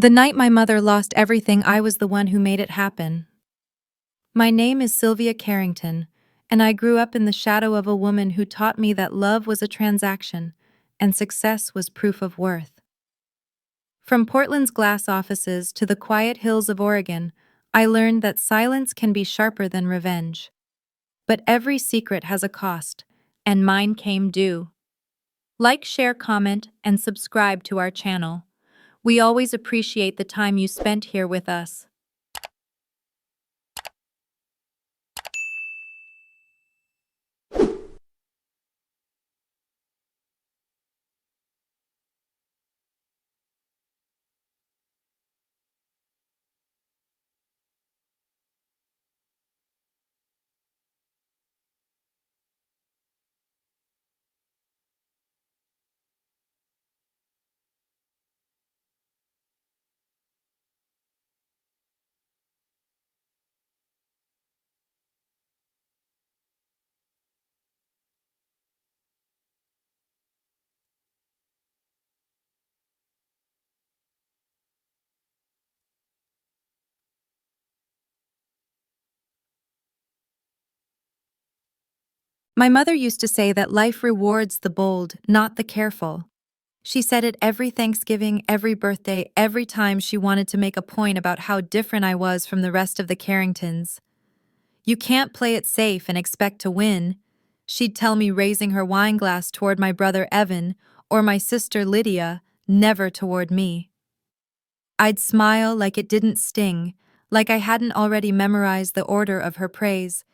The night my mother lost everything, I was the one who made it happen. My name is Sylvia Carrington, and I grew up in the shadow of a woman who taught me that love was a transaction and success was proof of worth. From Portland's glass offices to the quiet hills of Oregon, I learned that silence can be sharper than revenge. But every secret has a cost, and mine came due. Like, share, comment, and subscribe to our channel. We always appreciate the time you spent here with us. My mother used to say that life rewards the bold, not the careful. She said it every Thanksgiving, every birthday, every time she wanted to make a point about how different I was from the rest of the Carringtons. You can't play it safe and expect to win, she'd tell me, raising her wine glass toward my brother Evan or my sister Lydia, never toward me. I'd smile like it didn't sting, like I hadn't already memorized the order of her praise.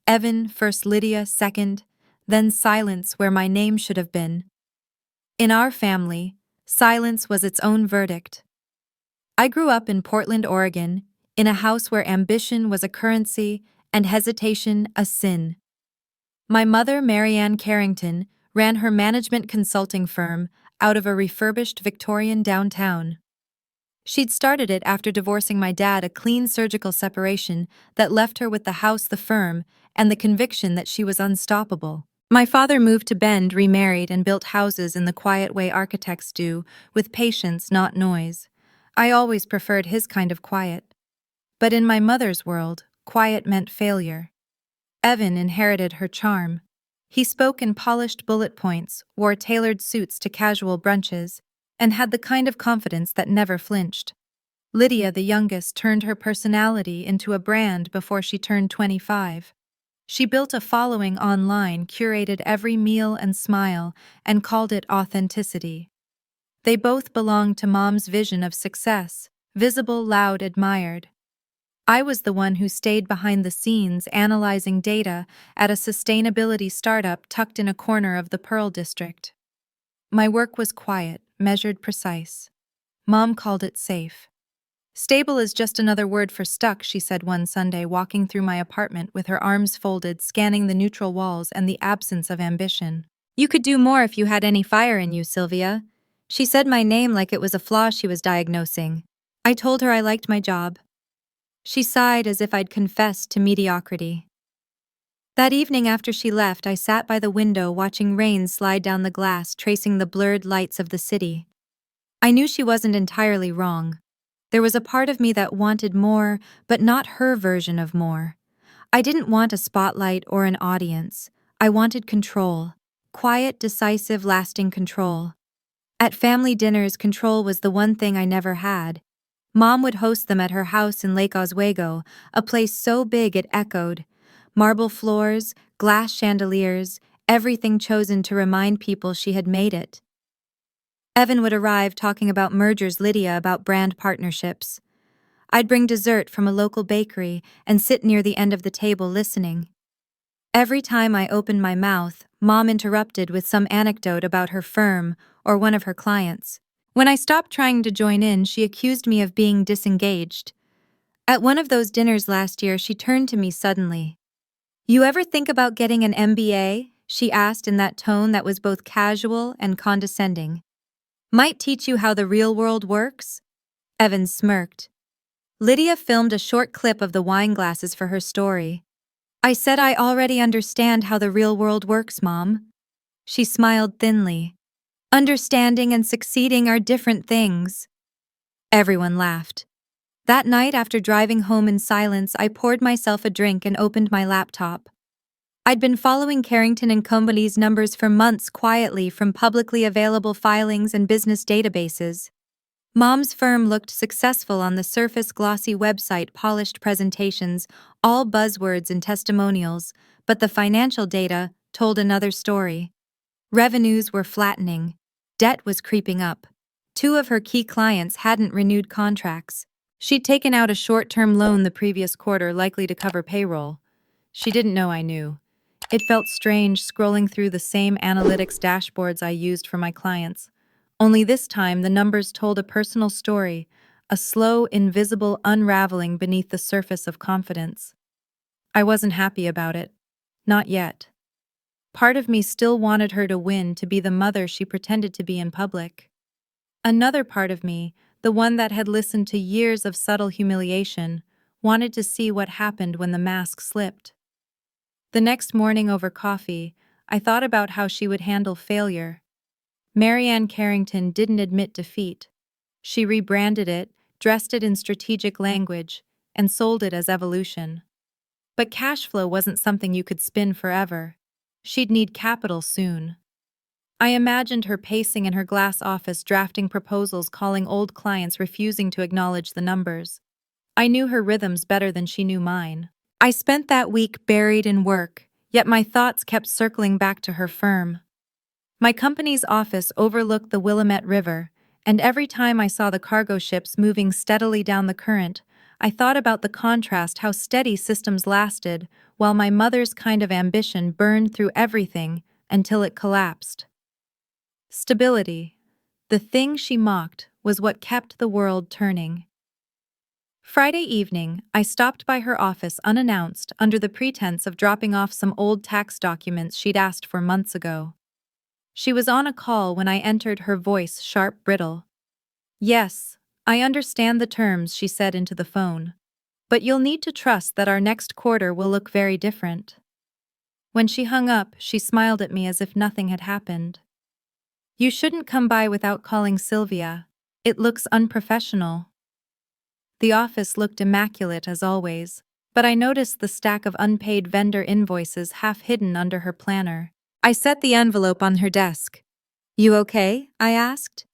Evan first, Lydia second, then silence where my name should have been. In our family, silence was its own verdict. I grew up in Portland, Oregon, in a house where ambition was a currency and hesitation a sin. My mother, Marianne Carrington, ran her management consulting firm out of a refurbished Victorian downtown. She'd started it after divorcing my dad, a clean surgical separation that left her with the house, the firm, and the conviction that she was unstoppable. My father moved to Bend, remarried, and built houses in the quiet way architects do, with patience, not noise. I always preferred his kind of quiet. But in my mother's world, quiet meant failure. Evan inherited her charm. He spoke in polished bullet points, wore tailored suits to casual brunches, and had the kind of confidence that never flinched. Lydia, the youngest, turned her personality into a brand before she turned 25. She built a following online, curated every meal and smile, and called it authenticity. They both belonged to Mom's vision of success, visible, loud, admired. I was the one who stayed behind the scenes analyzing data at a sustainability startup tucked in a corner of the Pearl District. My work was quiet, measured, precise. Mom called it safe. Stable is just another word for stuck, she said one Sunday, walking through my apartment with her arms folded, scanning the neutral walls and the absence of ambition. You could do more if you had any fire in you, Sylvia. She said my name like it was a flaw she was diagnosing. I told her I liked my job. She sighed as if I'd confessed to mediocrity. That evening after she left, I sat by the window watching rain slide down the glass, tracing the blurred lights of the city. I knew she wasn't entirely wrong. There was a part of me that wanted more, but not her version of more. I didn't want a spotlight or an audience. I wanted control. Quiet, decisive, lasting control. At family dinners, control was the one thing I never had. Mom would host them at her house in Lake Oswego, a place so big it echoed. Marble floors, glass chandeliers, everything chosen to remind people she had made it. Evan would arrive talking about mergers, Lydia about brand partnerships. I'd bring dessert from a local bakery and sit near the end of the table listening. Every time I opened my mouth, Mom interrupted with some anecdote about her firm or one of her clients. When I stopped trying to join in, she accused me of being disengaged. At one of those dinners last year, she turned to me suddenly. "You ever think about getting an MBA?" she asked in that tone that was both casual and condescending. "Might teach you how the real world works?" Evan smirked. Lydia filmed a short clip of the wine glasses for her story. "I said I already understand how the real world works, Mom." She smiled thinly. "Understanding and succeeding are different things." Everyone laughed. That night, after driving home in silence, I poured myself a drink and opened my laptop. I'd been following Carrington and Company's numbers for months quietly from publicly available filings and business databases. Mom's firm looked successful on the surface, glossy website, polished presentations, all buzzwords and testimonials, but the financial data told another story. Revenues were flattening. Debt was creeping up. Two of her key clients hadn't renewed contracts. She'd taken out a short-term loan the previous quarter, likely to cover payroll. She didn't know I knew. It felt strange scrolling through the same analytics dashboards I used for my clients. Only this time, the numbers told a personal story, a slow, invisible unraveling beneath the surface of confidence. I wasn't happy about it. Not yet. Part of me still wanted her to win, to be the mother she pretended to be in public. Another part of me, the one that had listened to years of subtle humiliation, wanted to see what happened when the mask slipped. The next morning over coffee, I thought about how she would handle failure. Marianne Carrington didn't admit defeat. She rebranded it, dressed it in strategic language, and sold it as evolution. But cash flow wasn't something you could spin forever. She'd need capital soon. I imagined her pacing in her glass office, drafting proposals, calling old clients, refusing to acknowledge the numbers. I knew her rhythms better than she knew mine. I spent that week buried in work, yet my thoughts kept circling back to her firm. My company's office overlooked the Willamette River, and every time I saw the cargo ships moving steadily down the current, I thought about the contrast, how steady systems lasted, while my mother's kind of ambition burned through everything until it collapsed. Stability, the thing she mocked, was what kept the world turning. Friday evening, I stopped by her office unannounced under the pretense of dropping off some old tax documents she'd asked for months ago. She was on a call when I entered, her voice sharp, brittle. "Yes, I understand the terms," she said into the phone. "But you'll need to trust that our next quarter will look very different." When she hung up, she smiled at me as if nothing had happened. "You shouldn't come by without calling Sylvia. It looks unprofessional." The office looked immaculate as always, but I noticed the stack of unpaid vendor invoices half hidden under her planner. I set the envelope on her desk. "You okay?" I asked.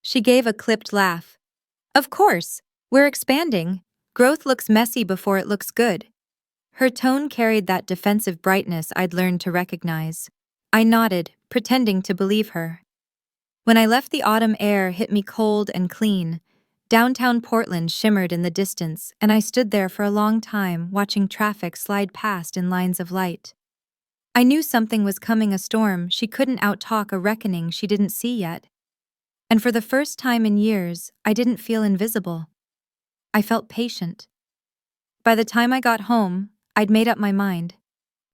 She gave a clipped laugh. "Of course. We're expanding. Growth looks messy before it looks good." Her tone carried that defensive brightness I'd learned to recognize. I nodded, pretending to believe her. When I left, the autumn air hit me cold and clean. Downtown Portland shimmered in the distance, and I stood there for a long time, watching traffic slide past in lines of light. I knew something was coming, a storm she couldn't outtalk, a reckoning she didn't see yet. And for the first time in years, I didn't feel invisible. I felt patient. By the time I got home, I'd made up my mind.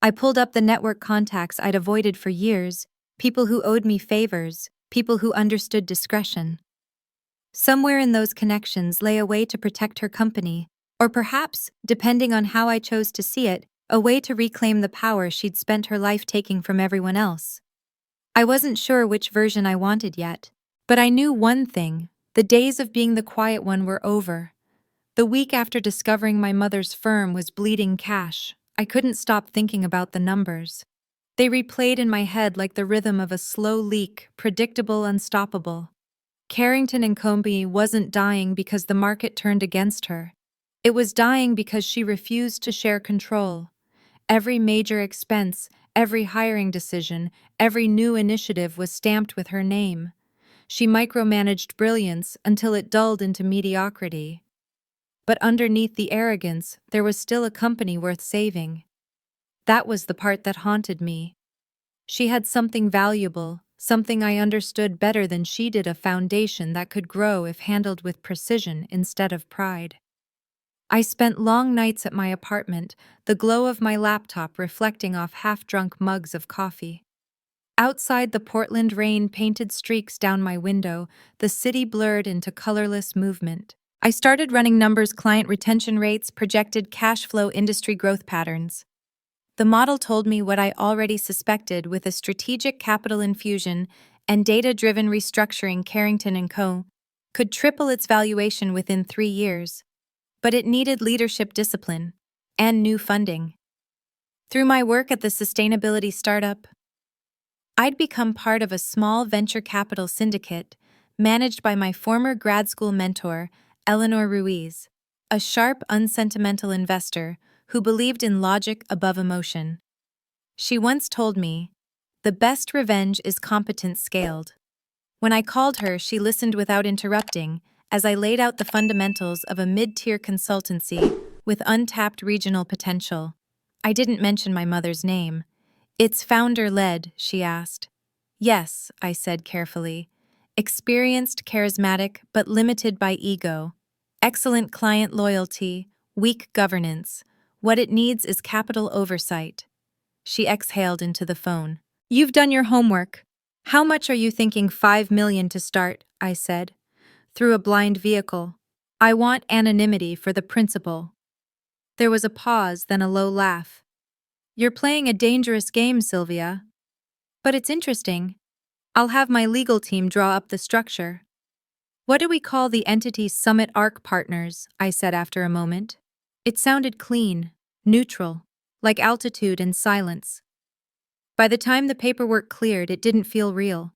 I pulled up the network contacts I'd avoided for years, people who owed me favors, people who understood discretion. Somewhere in those connections lay a way to protect her company, or perhaps, depending on how I chose to see it, a way to reclaim the power she'd spent her life taking from everyone else. I wasn't sure which version I wanted yet, but I knew one thing: the days of being the quiet one were over. The week after discovering my mother's firm was bleeding cash, I couldn't stop thinking about the numbers. They replayed in my head like the rhythm of a slow leak, predictable, unstoppable. Carrington and Company wasn't dying because the market turned against her. It was dying because she refused to share control. Every major expense, every hiring decision, every new initiative was stamped with her name. She micromanaged brilliance until it dulled into mediocrity. But underneath the arrogance, there was still a company worth saving. That was the part that haunted me. She had something valuable, something I understood better than she did, a foundation that could grow if handled with precision instead of pride. I spent long nights at my apartment, the glow of my laptop reflecting off half-drunk mugs of coffee. Outside, the Portland rain painted streaks down my window, the city blurred into colorless movement. I started running numbers: client retention rates, projected cash flow, industry growth patterns. The model told me what I already suspected: with a strategic capital infusion and data-driven restructuring, Carrington & Co. could triple its valuation within 3 years, but it needed leadership discipline and new funding. Through my work at the sustainability startup, I'd become part of a small venture capital syndicate managed by my former grad school mentor, Eleanor Ruiz, a sharp, unsentimental investor who believed in logic above emotion. She once told me, "The best revenge is competence scaled." When I called her, she listened without interrupting as I laid out the fundamentals of a mid-tier consultancy with untapped regional potential. I didn't mention my mother's name. "It's founder-led," she asked. "Yes," I said carefully. "Experienced, charismatic, but limited by ego. Excellent client loyalty, weak governance. What it needs is capital oversight." She exhaled into the phone. "You've done your homework. How much are you thinking? 5 million to start," I said. "Through a blind vehicle. I want anonymity for the principal." There was a pause, then a low laugh. "You're playing a dangerous game, Sylvia. But it's interesting. I'll have my legal team draw up the structure." "What do we call the entity? Summit Arc Partners," I said after a moment. It sounded clean, neutral, like altitude and silence. By the time the paperwork cleared, it didn't feel real.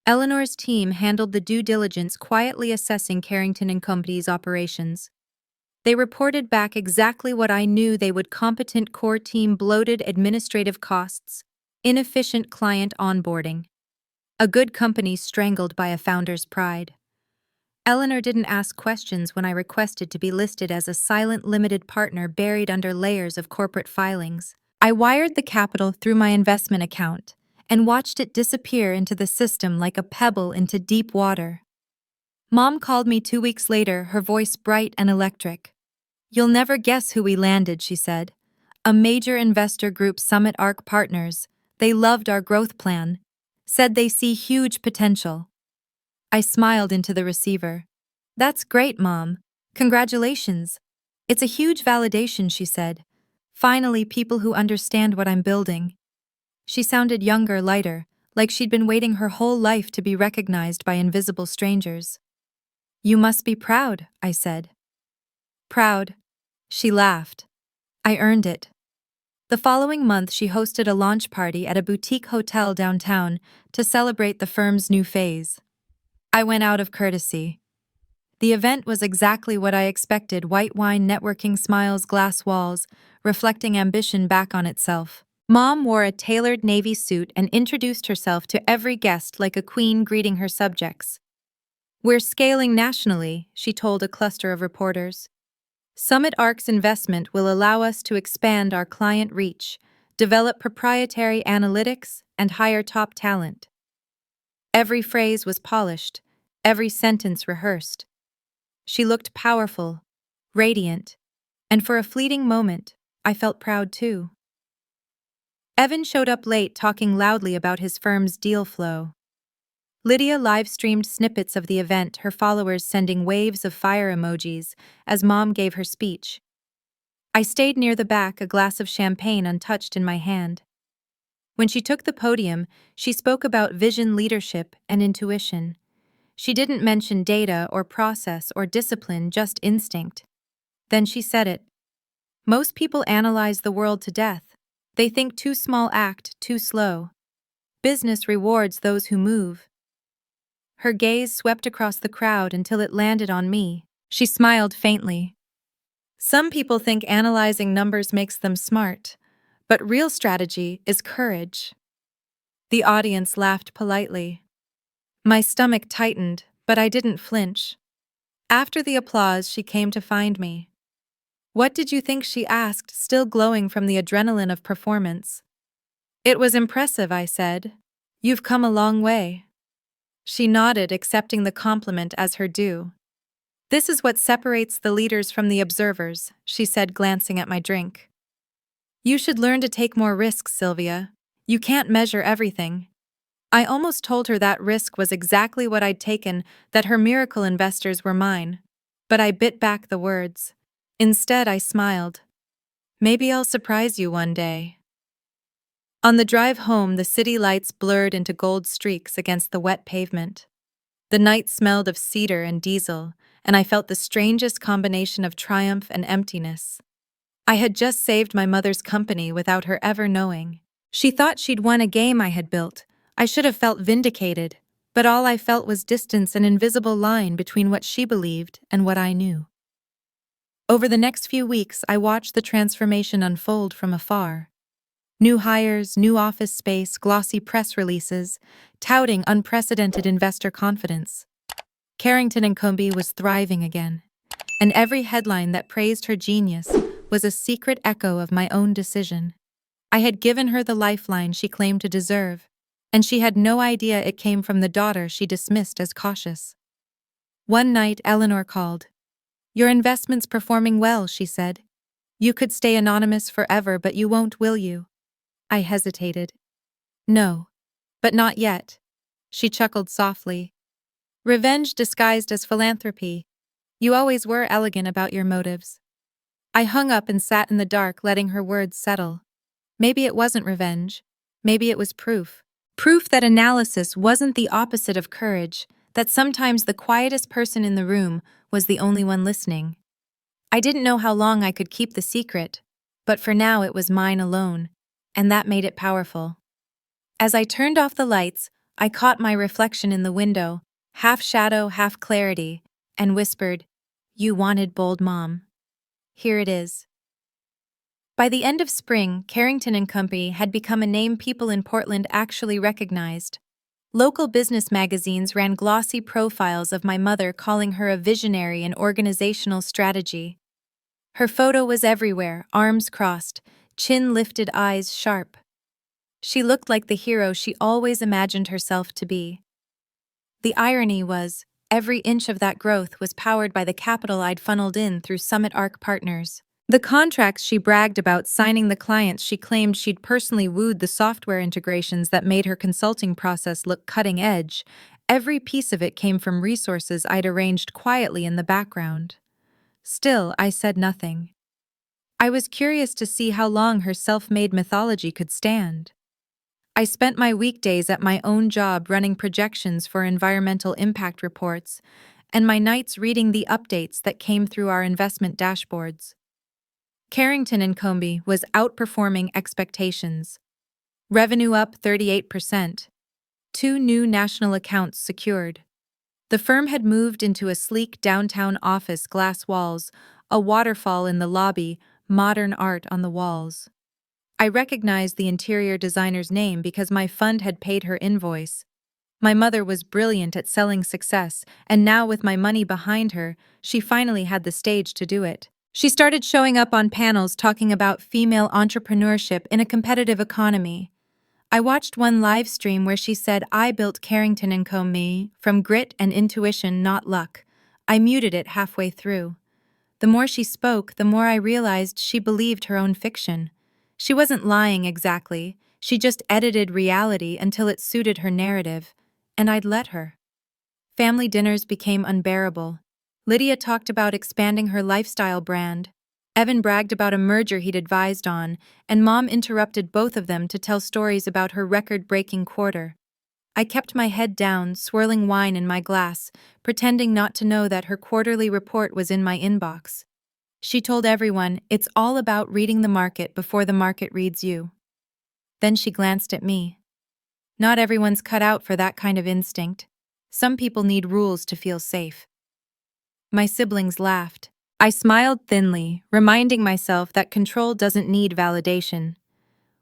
Eleanor's team handled the due diligence, quietly assessing Carrington and Company's operations. They reported back exactly what I knew they would: competent core team, bloated administrative costs, inefficient client onboarding. A good company strangled by a founder's pride. Eleanor didn't ask questions when I requested to be listed as a silent limited partner buried under layers of corporate filings. I wired the capital through my investment account and watched it disappear into the system like a pebble into deep water. Mom called me 2 weeks later, her voice bright and electric. "You'll never guess who we landed," she said. "A major investor group, Summit Arc Partners. They loved our growth plan. Said they see huge potential." I smiled into the receiver. "That's great, Mom. Congratulations. It's a huge validation," she said. "Finally, people who understand what I'm building." She sounded younger, lighter, like she'd been waiting her whole life to be recognized by invisible strangers. "You must be proud," I said. "Proud." She laughed. "I earned it." The following month, she hosted a launch party at a boutique hotel downtown to celebrate the firm's new phase. I went out of courtesy. The event was exactly what I expected: white wine, networking, smiles, glass walls, reflecting ambition back on itself. Mom wore a tailored navy suit and introduced herself to every guest like a queen greeting her subjects. "We're scaling nationally," she told a cluster of reporters. "Summit Arc's investment will allow us to expand our client reach, develop proprietary analytics, and hire top talent." Every phrase was polished, every sentence rehearsed. She looked powerful, radiant, and for a fleeting moment, I felt proud too. Evan showed up late, talking loudly about his firm's deal flow. Lydia live-streamed snippets of the event, her followers sending waves of fire emojis as Mom gave her speech. I stayed near the back, a glass of champagne untouched in my hand. When she took the podium, she spoke about vision, leadership, and intuition. She didn't mention data or process or discipline, just instinct. Then she said it. "Most people analyze the world to death. They think too small, act too slow. Business rewards those who move." Her gaze swept across the crowd until it landed on me. She smiled faintly. "Some people think analyzing numbers makes them smart, but real strategy is courage." The audience laughed politely. My stomach tightened, but I didn't flinch. After the applause, she came to find me. "What did you think?" she asked, still glowing from the adrenaline of performance. "It was impressive," I said. "You've come a long way." She nodded, accepting the compliment as her due. "This is what separates the leaders from the observers," she said, glancing at my drink. "You should learn to take more risks, Sylvia. You can't measure everything." I almost told her that risk was exactly what I'd taken, that her miracle investors were mine. But I bit back the words. Instead, I smiled. "Maybe I'll surprise you one day." On the drive home, the city lights blurred into gold streaks against the wet pavement. The night smelled of cedar and diesel, and I felt the strangest combination of triumph and emptiness. I had just saved my mother's company without her ever knowing. She thought she'd won a game I had built. I should have felt vindicated, but all I felt was distance, an invisible line between what she believed and what I knew. Over the next few weeks, I watched the transformation unfold from afar. New hires, new office space, glossy press releases, touting unprecedented investor confidence. Carrington and Comby was thriving again, and every headline that praised her genius was a secret echo of my own decision. I had given her the lifeline she claimed to deserve, and she had no idea it came from the daughter she dismissed as cautious. One night, Eleanor called. "Your investment's performing well," she said. "You could stay anonymous forever, but you won't, will you?" I hesitated. "No, but not yet." She chuckled softly. "Revenge disguised as philanthropy. You always were elegant about your motives." I hung up and sat in the dark, letting her words settle. Maybe it wasn't revenge. Maybe it was proof. Proof that analysis wasn't the opposite of courage, that sometimes the quietest person in the room was the only one listening. I didn't know how long I could keep the secret, but for now it was mine alone, and that made it powerful. As I turned off the lights, I caught my reflection in the window, half shadow, half clarity, and whispered, "You wanted bold, Mom. Here it is." By the end of spring, Carrington and Company had become a name people in Portland actually recognized. Local business magazines ran glossy profiles of my mother, calling her a visionary in organizational strategy. Her photo was everywhere, arms crossed, chin lifted, eyes sharp. She looked like the hero she always imagined herself to be. The irony was, every inch of that growth was powered by the capital I'd funneled in through Summit Arc Partners. The contracts she bragged about signing, the clients she claimed she'd personally wooed, the software integrations that made her consulting process look cutting edge, every piece of it came from resources I'd arranged quietly in the background. Still, I said nothing. I was curious to see how long her self-made mythology could stand. I spent my weekdays at my own job running projections for environmental impact reports, and my nights reading the updates that came through our investment dashboards. Carrington and Company was outperforming expectations. Revenue up 38%. 2 new national accounts secured. The firm had moved into a sleek downtown office, glass walls, a waterfall in the lobby, modern art on the walls. I recognized the interior designer's name because my fund had paid her invoice. My mother was brilliant at selling success, and now with my money behind her, she finally had the stage to do it. She started showing up on panels talking about female entrepreneurship in a competitive economy. I watched one live stream where she said, "I built Carrington and Company from grit and intuition, not luck." I muted it halfway through. The more she spoke, the more I realized she believed her own fiction. She wasn't lying exactly, she just edited reality until it suited her narrative, and I'd let her. Family dinners became unbearable. Lydia talked about expanding her lifestyle brand. Evan bragged about a merger he'd advised on, and Mom interrupted both of them to tell stories about her record-breaking quarter. I kept my head down, swirling wine in my glass, pretending not to know that her quarterly report was in my inbox. She told everyone, "It's all about reading the market before the market reads you." Then she glanced at me. "Not everyone's cut out for that kind of instinct. Some people need rules to feel safe." My siblings laughed. I smiled thinly, reminding myself that control doesn't need validation.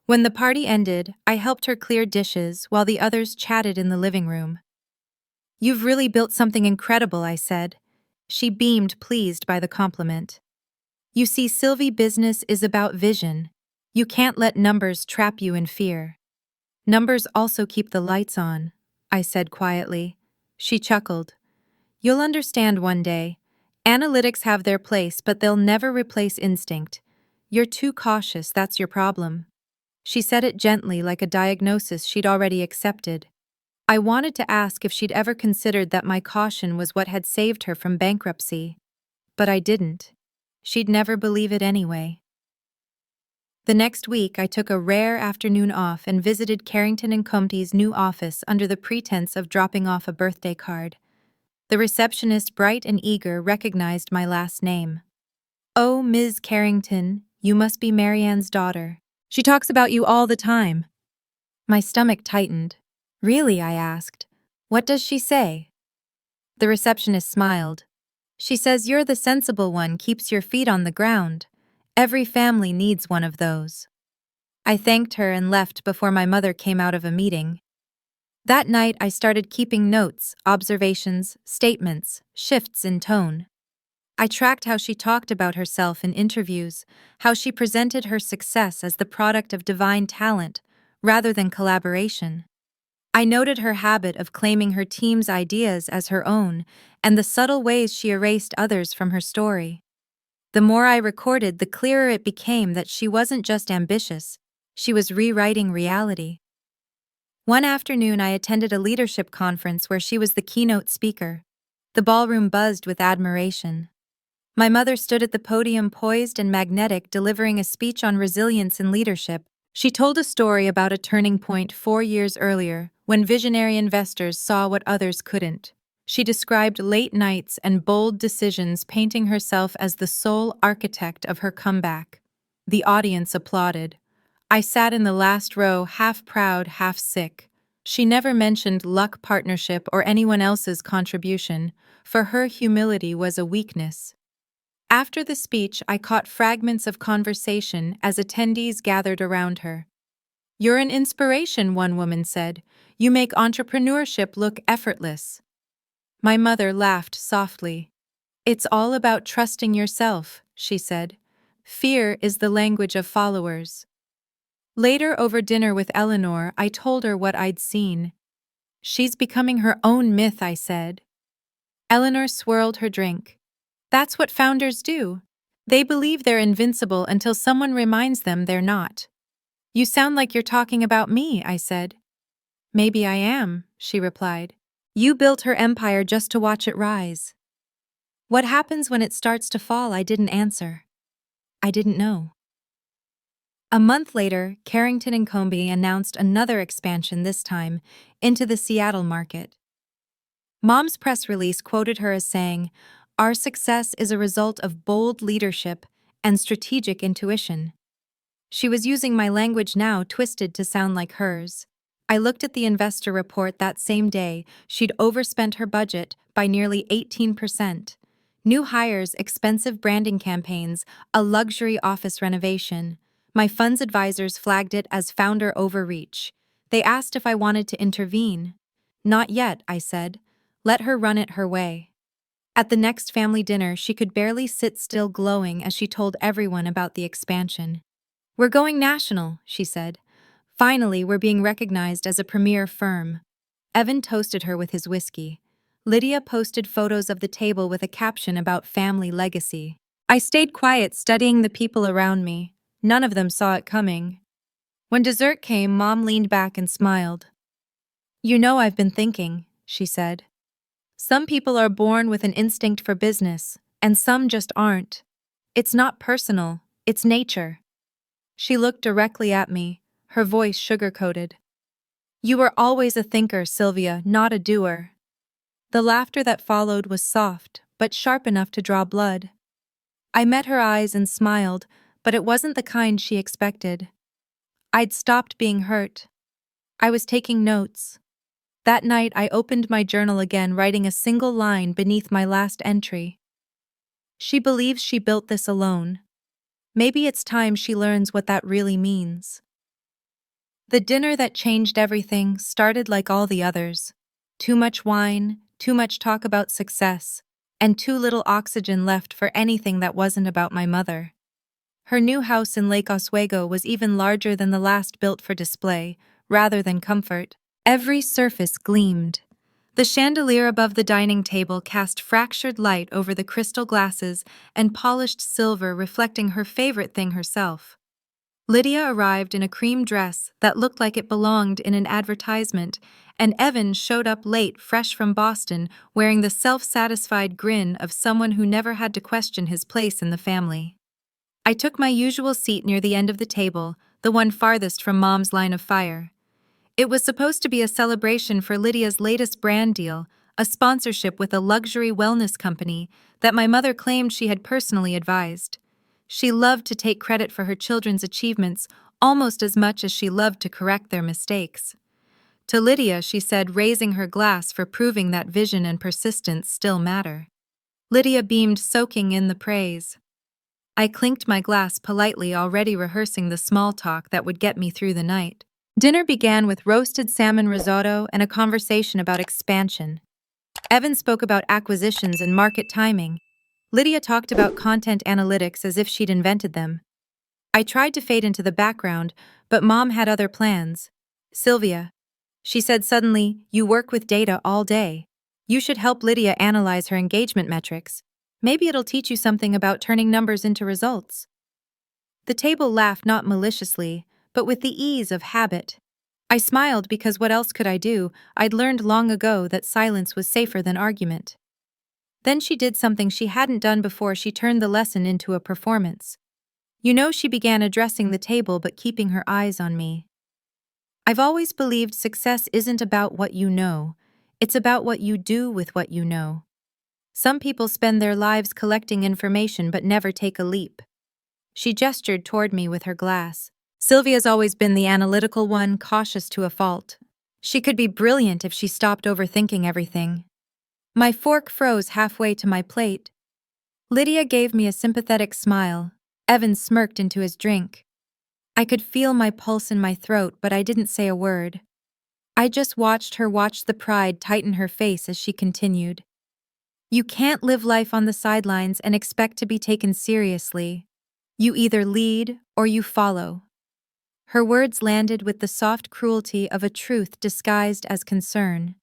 When the party ended, I helped her clear dishes while the others chatted in the living room. "You've really built something incredible," I said. She beamed, pleased by the compliment. "You see, Sylvie, business is about vision. You can't let numbers trap you in fear." "Numbers also keep the lights on," I said quietly. She chuckled. "You'll understand one day. Analytics have their place, but they'll never replace instinct. You're too cautious, that's your problem." She said it gently, like a diagnosis she'd already accepted. I wanted to ask if she'd ever considered that my caution was what had saved her from bankruptcy. But I didn't. She'd never believe it anyway. The next week, I took a rare afternoon off and visited Carrington and Company's new office under the pretense of dropping off a birthday card. The receptionist, bright and eager, recognized my last name. "Oh, Ms. Carrington, you must be Marianne's daughter. She talks about you all the time." My stomach tightened. "Really?" I asked. "What does she say?" The receptionist smiled. "She says you're the sensible one, keeps your feet on the ground. Every family needs one of those." I thanked her and left before my mother came out of a meeting. That night I started keeping notes, observations, statements, shifts in tone. I tracked how she talked about herself in interviews, how she presented her success as the product of divine talent, rather than collaboration. I noted her habit of claiming her team's ideas as her own, and the subtle ways she erased others from her story. The more I recorded, the clearer it became that she wasn't just ambitious, she was rewriting reality. One afternoon I attended a leadership conference where she was the keynote speaker. The ballroom buzzed with admiration. My mother stood at the podium, poised and magnetic, delivering a speech on resilience in leadership. She told a story about a turning point 4 years earlier, when visionary investors saw what others couldn't. She described late nights and bold decisions, painting herself as the sole architect of her comeback. The audience applauded. I sat in the last row, half proud, half sick. She never mentioned luck, partnership, or anyone else's contribution. For her, humility was a weakness. After the speech, I caught fragments of conversation as attendees gathered around her. "You're an inspiration," one woman said. "You make entrepreneurship look effortless." My mother laughed softly. "It's all about trusting yourself," she said. "Fear is the language of followers." Later, over dinner with Eleanor, I told her what I'd seen. "She's becoming her own myth," I said. Eleanor swirled her drink. "That's what founders do. They believe they're invincible until someone reminds them they're not." "You sound like you're talking about me," I said. "Maybe I am," she replied. "You built her empire just to watch it rise." What happens when it starts to fall? I didn't answer. I didn't know. A month later, Carrington and Comby announced another expansion, this time into the Seattle market. Mom's press release quoted her as saying, "Our success is a result of bold leadership and strategic intuition." She was using my language now, twisted to sound like hers. I looked at the investor report that same day. She'd overspent her budget by nearly 18%. New hires, expensive branding campaigns, a luxury office renovation. My fund's advisors flagged it as founder overreach. They asked if I wanted to intervene. "Not yet," I said. "Let her run it her way." At the next family dinner, she could barely sit still, glowing as she told everyone about the expansion. "We're going national," she said. "Finally, we're being recognized as a premier firm." Evan toasted her with his whiskey. Lydia posted photos of the table with a caption about family legacy. I stayed quiet, studying the people around me. None of them saw it coming. When dessert came, Mom leaned back and smiled. "You know, I've been thinking," she said. "Some people are born with an instinct for business, and some just aren't. It's not personal, it's nature." She looked directly at me, her voice sugar-coated. "You were always a thinker, Sylvia, not a doer." The laughter that followed was soft, but sharp enough to draw blood. I met her eyes and smiled, but it wasn't the kind she expected. I'd stopped being hurt. I was taking notes. That night I opened my journal again, writing a single line beneath my last entry. "She believes she built this alone. Maybe it's time she learns what that really means." The dinner that changed everything started like all the others. Too much wine, too much talk about success, and too little oxygen left for anything that wasn't about my mother. Her new house in Lake Oswego was even larger than the last, built for display, rather than comfort. Every surface gleamed. The chandelier above the dining table cast fractured light over the crystal glasses and polished silver, reflecting her favorite thing, herself. Lydia arrived in a cream dress that looked like it belonged in an advertisement, and Evan showed up late, fresh from Boston, wearing the self-satisfied grin of someone who never had to question his place in the family. I took my usual seat near the end of the table, the one farthest from Mom's line of fire. It was supposed to be a celebration for Lydia's latest brand deal, a sponsorship with a luxury wellness company that my mother claimed she had personally advised. She loved to take credit for her children's achievements almost as much as she loved to correct their mistakes. To Lydia, she said, raising her glass for proving that vision and persistence still matter. Lydia beamed, soaking in the praise. I clinked my glass politely, already rehearsing the small talk that would get me through the night. Dinner began with roasted salmon risotto and a conversation about expansion. Evan spoke about acquisitions and market timing. Lydia talked about content analytics as if she'd invented them. I tried to fade into the background, but Mom had other plans. Sylvia, she said suddenly, you work with data all day. You should help Lydia analyze her engagement metrics. Maybe it'll teach you something about turning numbers into results. The table laughed, not maliciously, but with the ease of habit. I smiled because what else could I do? I'd learned long ago that silence was safer than argument. Then she did something she hadn't done before. She turned the lesson into a performance. She began addressing the table but keeping her eyes on me. I've always believed success isn't about what you know, it's about what you do with what you know. Some people spend their lives collecting information but never take a leap. She gestured toward me with her glass. Sylvia's always been the analytical one, cautious to a fault. She could be brilliant if she stopped overthinking everything. My fork froze halfway to my plate. Lydia gave me a sympathetic smile. Evan smirked into his drink. I could feel my pulse in my throat, but I didn't say a word. I just watched her, watched the pride tighten her face as she continued. You can't live life on the sidelines and expect to be taken seriously. You either lead or you follow. Her words landed with the soft cruelty of a truth disguised as concern.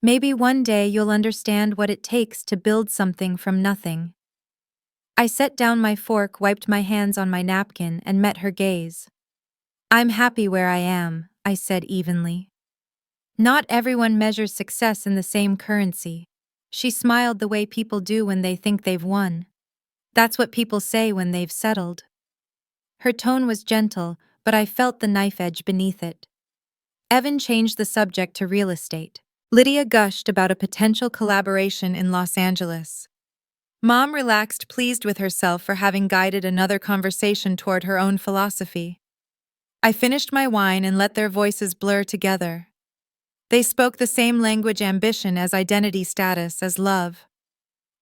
Maybe one day you'll understand what it takes to build something from nothing. I set down my fork, wiped my hands on my napkin, and met her gaze. I'm happy where I am, I said evenly. Not everyone measures success in the same currency. She smiled the way people do when they think they've won. That's what people say when they've settled. Her tone was gentle, but I felt the knife edge beneath it. Evan changed the subject to real estate. Lydia gushed about a potential collaboration in Los Angeles. Mom relaxed, pleased with herself for having guided another conversation toward her own philosophy. I finished my wine and let their voices blur together. They spoke the same language: ambition as identity, status as love.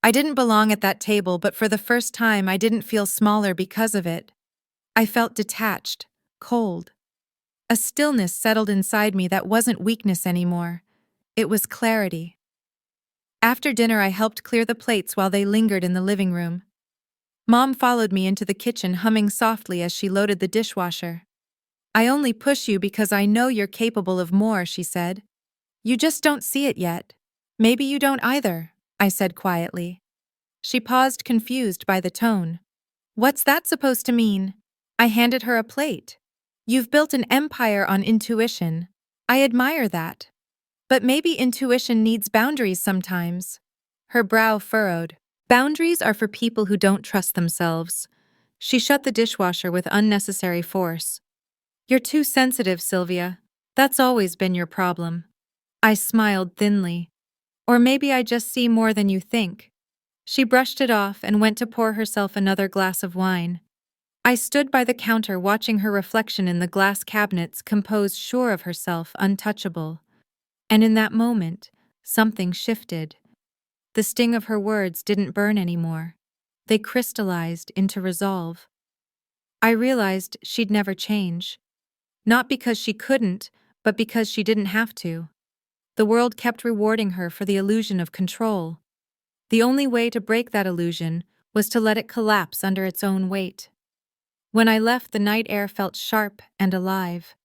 I didn't belong at that table, but for the first time I didn't feel smaller because of it. I felt detached, cold. A stillness settled inside me that wasn't weakness anymore. It was clarity. After dinner, I helped clear the plates while they lingered in the living room. Mom followed me into the kitchen, humming softly as she loaded the dishwasher. I only push you because I know you're capable of more, she said. You just don't see it yet. Maybe you don't either, I said quietly. She paused, confused by the tone. What's that supposed to mean? I handed her a plate. You've built an empire on intuition. I admire that. But maybe intuition needs boundaries sometimes. Her brow furrowed. Boundaries are for people who don't trust themselves. She shut the dishwasher with unnecessary force. You're too sensitive, Sylvia. That's always been your problem. I smiled thinly. Or maybe I just see more than you think. She brushed it off and went to pour herself another glass of wine. I stood by the counter watching her reflection in the glass cabinets, composed, sure of herself, untouchable. And in that moment, something shifted. The sting of her words didn't burn anymore. They crystallized into resolve. I realized she'd never change. Not because she couldn't, but because she didn't have to. The world kept rewarding her for the illusion of control. The only way to break that illusion was to let it collapse under its own weight. When I left, the night air felt sharp and alive.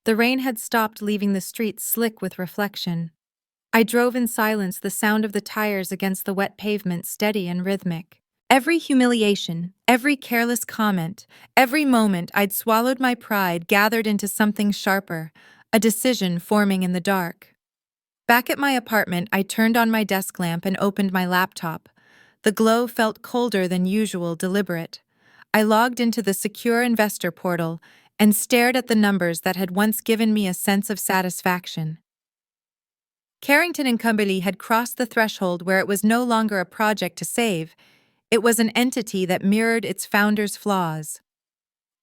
The rain had stopped, leaving the streets slick with reflection. I drove in silence, the sound of the tires against the wet pavement steady and rhythmic. Every humiliation, every careless comment, every moment I'd swallowed my pride gathered into something sharper, a decision forming in the dark. Back at my apartment, I turned on my desk lamp and opened my laptop. The glow felt colder than usual, deliberate. I logged into the secure investor portal and stared at the numbers that had once given me a sense of satisfaction. Carrington and Company had crossed the threshold where it was no longer a project to save, it was an entity that mirrored its founder's flaws.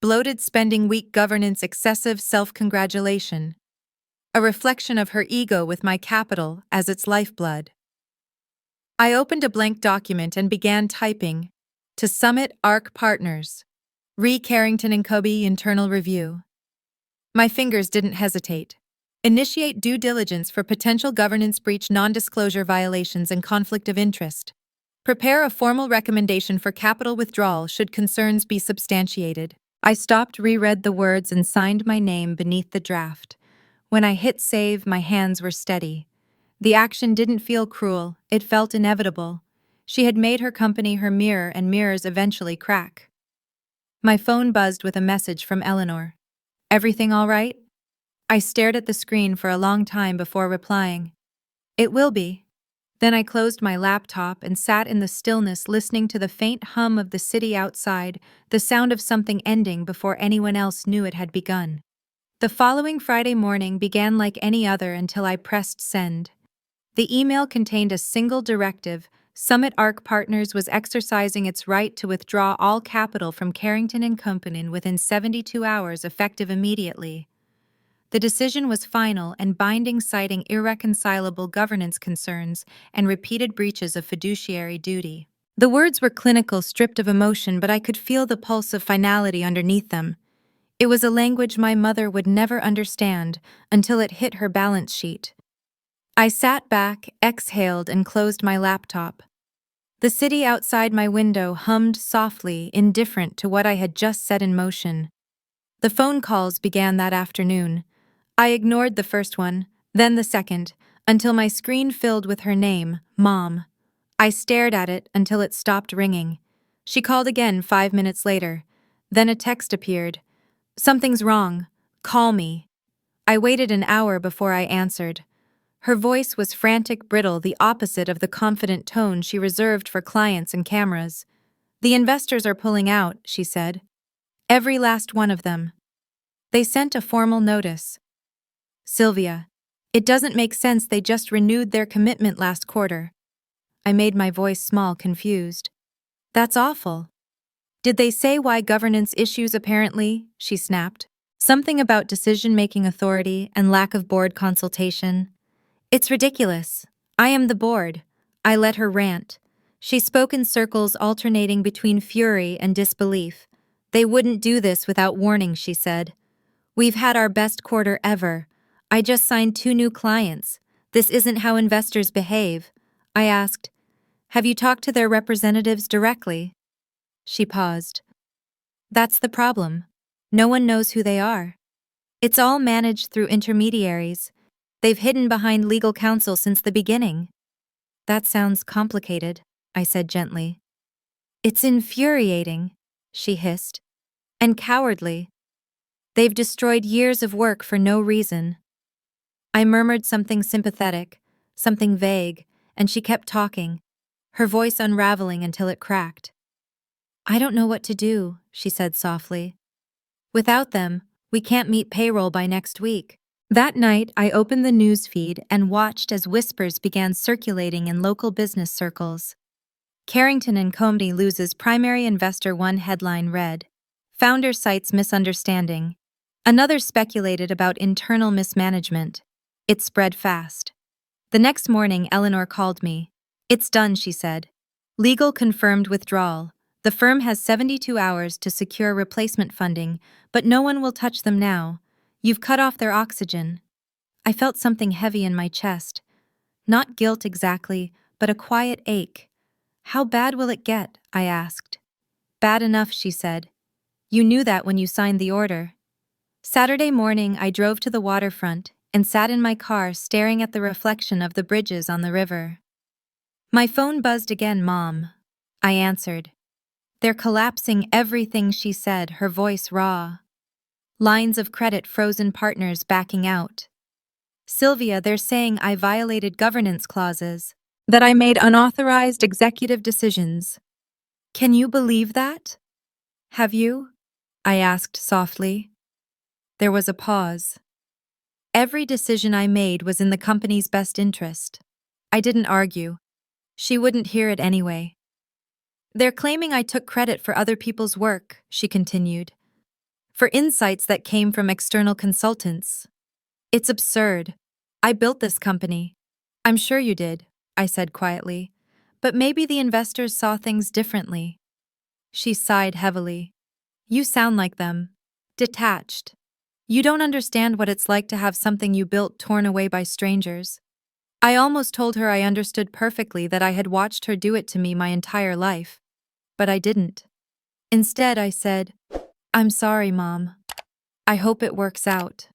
Bloated spending, weak governance, excessive self-congratulation. A reflection of her ego with my capital as its lifeblood. I opened a blank document and began typing. To Summit Arc Partners. Carrington and Company Internal Review. My fingers didn't hesitate. Initiate due diligence for potential governance breach, non-disclosure violations, and conflict of interest. Prepare a formal recommendation for capital withdrawal should concerns be substantiated. I stopped, reread the words, and signed my name beneath the draft. When I hit save, my hands were steady. The action didn't feel cruel, it felt inevitable. She had made her company her mirror, and mirrors eventually crack. My phone buzzed with a message from Eleanor. Everything all right? I stared at the screen for a long time before replying. It will be. Then I closed my laptop and sat in the stillness, listening to the faint hum of the city outside, the sound of something ending before anyone else knew it had begun. The following Friday morning began like any other until I pressed send. The email contained a single directive. Summit Arc Partners was exercising its right to withdraw all capital from Carrington and Company within 72 hours, effective immediately. The decision was final and binding, citing irreconcilable governance concerns and repeated breaches of fiduciary duty. The words were clinical, stripped of emotion, but I could feel the pulse of finality underneath them. It was a language my mother would never understand until it hit her balance sheet. I sat back, exhaled, and closed my laptop. The city outside my window hummed softly, indifferent to what I had just set in motion. The phone calls began that afternoon. I ignored the first one, then the second, until my screen filled with her name, Mom. I stared at it until it stopped ringing. She called again 5 minutes later. Then a text appeared. Something's wrong. Call me. I waited an hour before I answered. Her voice was frantic, brittle, the opposite of the confident tone she reserved for clients and cameras. The investors are pulling out, she said. Every last one of them. They sent a formal notice. Sylvia, it doesn't make sense, they just renewed their commitment last quarter. I made my voice small, confused. That's awful. Did they say why? Governance issues, apparently, she snapped. Something about decision-making authority and lack of board consultation. It's ridiculous. I am the board. I let her rant. She spoke in circles, alternating between fury and disbelief. They wouldn't do this without warning, she said. We've had our best quarter ever. I just signed 2 new clients. This isn't how investors behave. I asked, have you talked to their representatives directly? She paused. That's the problem. No one knows who they are. It's all managed through intermediaries. They've hidden behind legal counsel since the beginning. That sounds complicated, I said gently. It's infuriating, she hissed. And cowardly. They've destroyed years of work for no reason. I murmured something sympathetic, something vague, and she kept talking, her voice unraveling until it cracked. I don't know what to do, she said softly. Without them, we can't meet payroll by next week. That night, I opened the news feed and watched as whispers began circulating in local business circles. Carrington and Company loses primary investor. One headline read, Founder cites misunderstanding. Another speculated about internal mismanagement. It spread fast. The next morning, Eleanor called me. It's done, she said. Legal confirmed withdrawal. The firm has 72 hours to secure replacement funding, but no one will touch them now. You've cut off their oxygen. I felt something heavy in my chest. Not guilt exactly, but a quiet ache. How bad will it get? I asked. Bad enough, she said. You knew that when you signed the order. Saturday morning, I drove to the waterfront and sat in my car staring at the reflection of the bridges on the river. My phone buzzed again. Mom. I answered. They're collapsing everything, she said, her voice raw. Lines of credit, frozen, partners backing out. Sylvia, they're saying I violated governance clauses, that I made unauthorized executive decisions. Can you believe that? Have you? I asked softly. There was a pause. Every decision I made was in the company's best interest. I didn't argue. She wouldn't hear it anyway. They're claiming I took credit for other people's work, she continued, for insights that came from external consultants. It's absurd. I built this company. I'm sure you did, I said quietly, but maybe the investors saw things differently. She sighed heavily. You sound like them. Detached. You don't understand what it's like to have something you built torn away by strangers. I almost told her I understood perfectly that I had watched her do it to me my entire life. But I didn't. Instead, I said, I'm sorry, Mom. I hope it works out.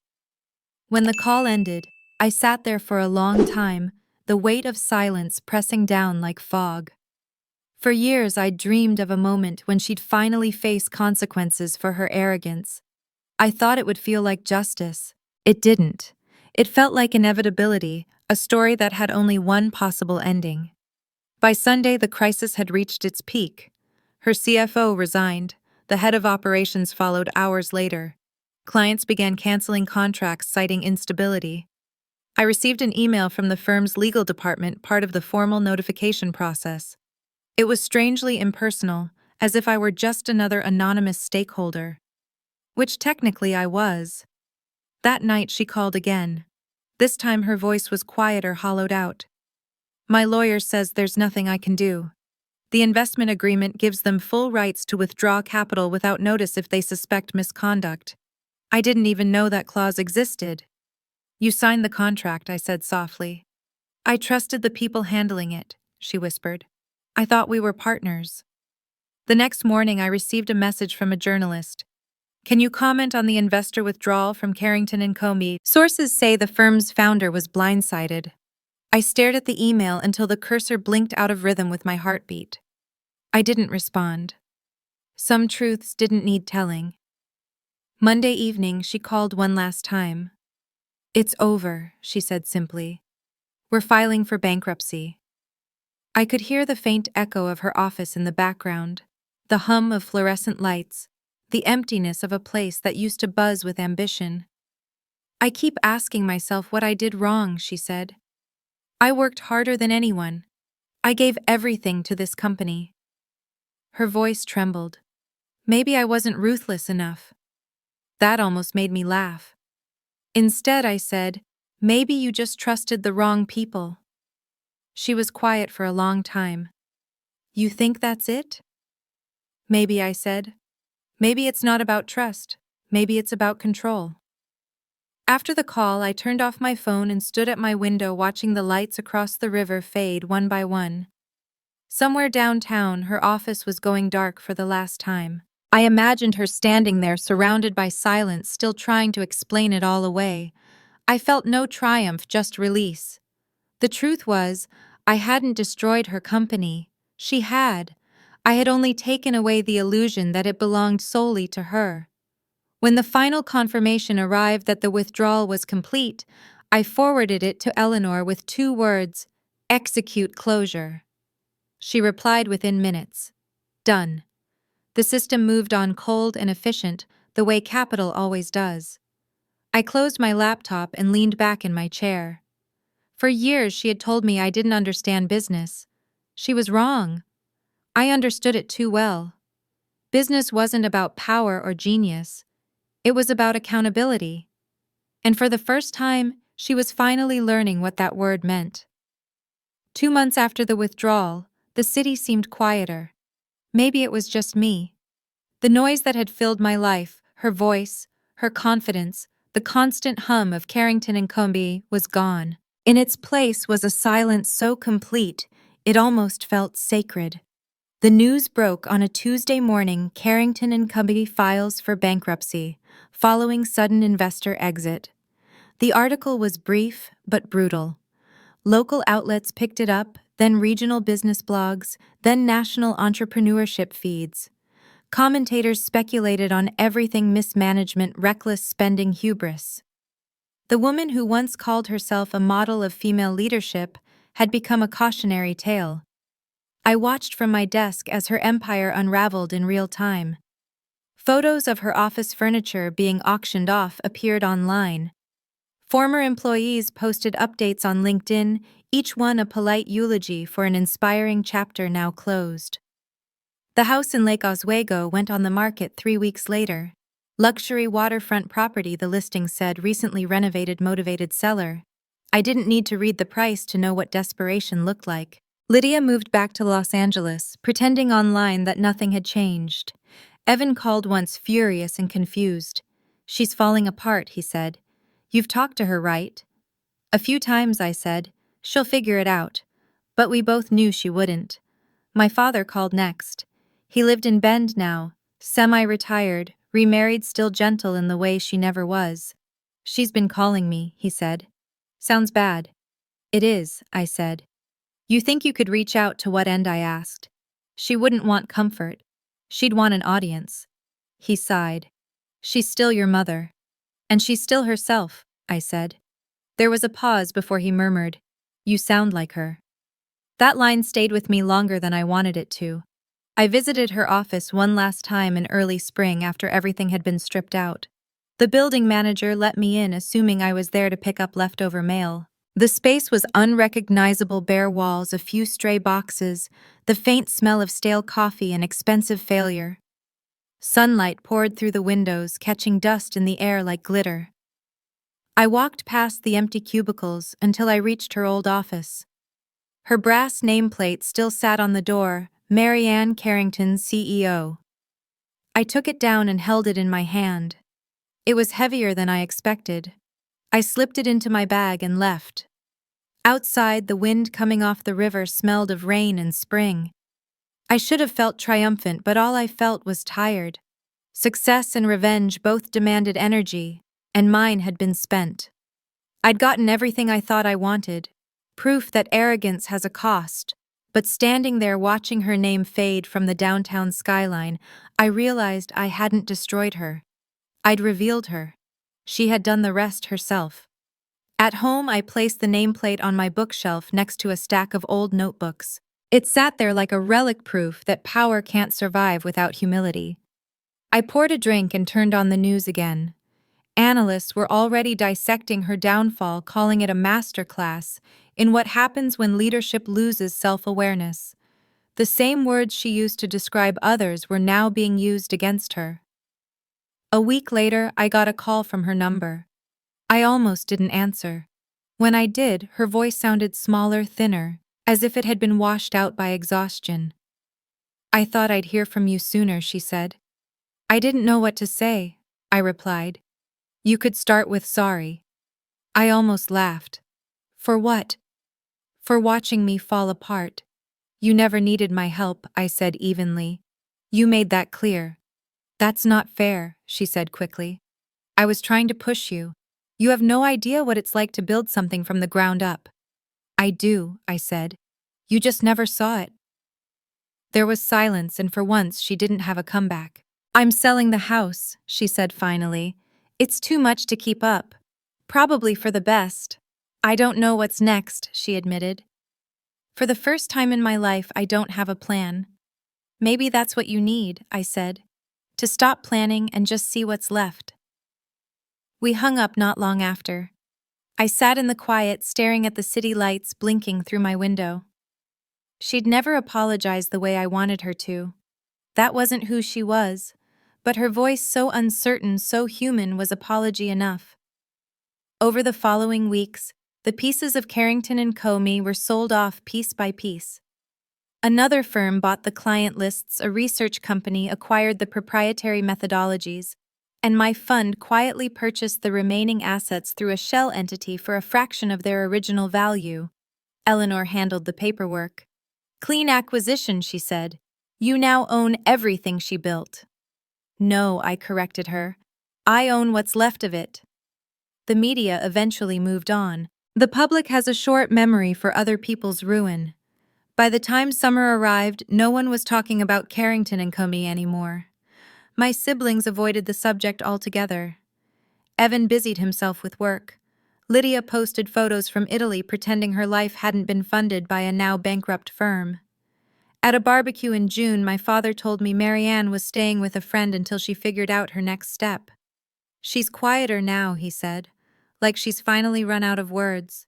When the call ended, I sat there for a long time, the weight of silence pressing down like fog. For years, I'd dreamed of a moment when she'd finally face consequences for her arrogance. I thought it would feel like justice. It didn't. It felt like inevitability, a story that had only one possible ending. By Sunday, the crisis had reached its peak. Her CFO resigned. The head of operations followed hours later. Clients began canceling contracts citing instability. I received an email from the firm's legal department, part of the formal notification process. It was strangely impersonal, as if I were just another anonymous stakeholder. Which technically I was. That night she called again. This time her voice was quieter, hollowed out. My lawyer says there's nothing I can do. The investment agreement gives them full rights to withdraw capital without notice if they suspect misconduct. I didn't even know that clause existed. You signed the contract, I said softly. I trusted the people handling it, she whispered. I thought we were partners. The next morning I received a message from a journalist. Can you comment on the investor withdrawal from Carrington and Comey? Sources say the firm's founder was blindsided. I stared at the email until the cursor blinked out of rhythm with my heartbeat. I didn't respond. Some truths didn't need telling. Monday evening, she called one last time. It's over, she said simply. We're filing for bankruptcy. I could hear the faint echo of her office in the background, the hum of fluorescent lights, the emptiness of a place that used to buzz with ambition. I keep asking myself what I did wrong, she said. I worked harder than anyone. I gave everything to this company. Her voice trembled. Maybe I wasn't ruthless enough. That almost made me laugh. Instead, I said, maybe you just trusted the wrong people. She was quiet for a long time. You think that's it? Maybe, I said. Maybe it's not about trust. Maybe it's about control. After the call, I turned off my phone and stood at my window watching the lights across the river fade one by one. Somewhere downtown, her office was going dark for the last time. I imagined her standing there surrounded by silence, still trying to explain it all away. I felt no triumph, just release. The truth was, I hadn't destroyed her company. She had. I had only taken away the illusion that it belonged solely to her. When the final confirmation arrived that the withdrawal was complete, I forwarded it to Eleanor with 2 words, execute closure. She replied within minutes. Done. The system moved on cold and efficient, the way capital always does. I closed my laptop and leaned back in my chair. For years she had told me I didn't understand business. She was wrong. I understood it too well. Business wasn't about power or genius. It was about accountability. And for the first time, she was finally learning what that word meant. 2 months after the withdrawal, the city seemed quieter. Maybe it was just me. The noise that had filled my life, her voice, her confidence, the constant hum of Carrington and Comey was gone. In its place was a silence so complete, it almost felt sacred. The news broke on a Tuesday morning. Carrington and Comey files for bankruptcy, following sudden investor exit. The article was brief but brutal. Local outlets picked it up, then regional business blogs, then national entrepreneurship feeds. Commentators speculated on everything: mismanagement, reckless spending, hubris. The woman who once called herself a model of female leadership had become a cautionary tale. I watched from my desk as her empire unraveled in real time. Photos of her office furniture being auctioned off appeared online. Former employees posted updates on LinkedIn, each one a polite eulogy for an inspiring chapter now closed. The house in Lake Oswego went on the market 3 weeks later. Luxury waterfront property, the listing said, recently renovated, motivated seller. I didn't need to read the price to know what desperation looked like. Lydia moved back to Los Angeles, pretending online that nothing had changed. Evan called once, furious and confused. "She's falling apart," he said. "You've talked to her, right?" "A few times," I said. "She'll figure it out." But we both knew she wouldn't. My father called next. He lived in Bend now, semi-retired, remarried, still gentle in the way she never was. "She's been calling me," he said. "Sounds bad." "It is," I said. "You think you could reach out to what end?" I asked. "She wouldn't want comfort. She'd want an audience." He sighed. "She's still your mother." "And she's still herself," I said. There was a pause before he murmured, "You sound like her." That line stayed with me longer than I wanted it to. I visited her office one last time in early spring after everything had been stripped out. The building manager let me in, assuming I was there to pick up leftover mail. The space was unrecognizable: bare walls, a few stray boxes, the faint smell of stale coffee and expensive failure. Sunlight poured through the windows, catching dust in the air like glitter. I walked past the empty cubicles until I reached her old office. Her brass nameplate still sat on the door, Sylvia Carrington, CEO. I took it down and held it in my hand. It was heavier than I expected. I slipped it into my bag and left. Outside, the wind coming off the river smelled of rain and spring. I should have felt triumphant, but all I felt was tired. Success and revenge both demanded energy, and mine had been spent. I'd gotten everything I thought I wanted, proof that arrogance has a cost, but standing there watching her name fade from the downtown skyline, I realized I hadn't destroyed her. I'd revealed her. She had done the rest herself. At home, I placed the nameplate on my bookshelf next to a stack of old notebooks. It sat there like a relic, proof that power can't survive without humility. I poured a drink and turned on the news again. Analysts were already dissecting her downfall, calling it a masterclass in what happens when leadership loses self-awareness. The same words she used to describe others were now being used against her. A week later, I got a call from her number. I almost didn't answer. When I did, her voice sounded smaller, thinner, as if it had been washed out by exhaustion. "I thought I'd hear from you sooner," she said. "I didn't know what to say," I replied. "You could start with sorry." I almost laughed. "For what?" "For watching me fall apart." "You never needed my help," I said evenly. "You made that clear." "That's not fair," she said quickly. "I was trying to push you. You have no idea what it's like to build something from the ground up." "I do," I said. "You just never saw it." There was silence, and for once she didn't have a comeback. "I'm selling the house," she said finally. "It's too much to keep up. Probably for the best." "I don't know what's next," she admitted. "For the first time in my life, I don't have a plan." "Maybe that's what you need," I said. "To stop planning and just see what's left." We hung up not long after. I sat in the quiet, staring at the city lights blinking through my window. She'd never apologized the way I wanted her to. That wasn't who she was, but her voice, so uncertain, so human, was apology enough. Over the following weeks, the pieces of Carrington and Co. were sold off piece by piece. Another firm bought the client lists, a research company acquired the proprietary methodologies, and my fund quietly purchased the remaining assets through a shell entity for a fraction of their original value. Eleanor handled the paperwork. "Clean acquisition," she said. "You now own everything she built." "No," I corrected her. "I own what's left of it." The media eventually moved on. The public has a short memory for other people's ruin. By the time summer arrived, no one was talking about Carrington and Co. anymore. My siblings avoided the subject altogether. Evan busied himself with work. Lydia posted photos from Italy, pretending her life hadn't been funded by a now bankrupt firm. At a barbecue in June, my father told me Marianne was staying with a friend until she figured out her next step. "She's quieter now," he said. like she's finally run out of words.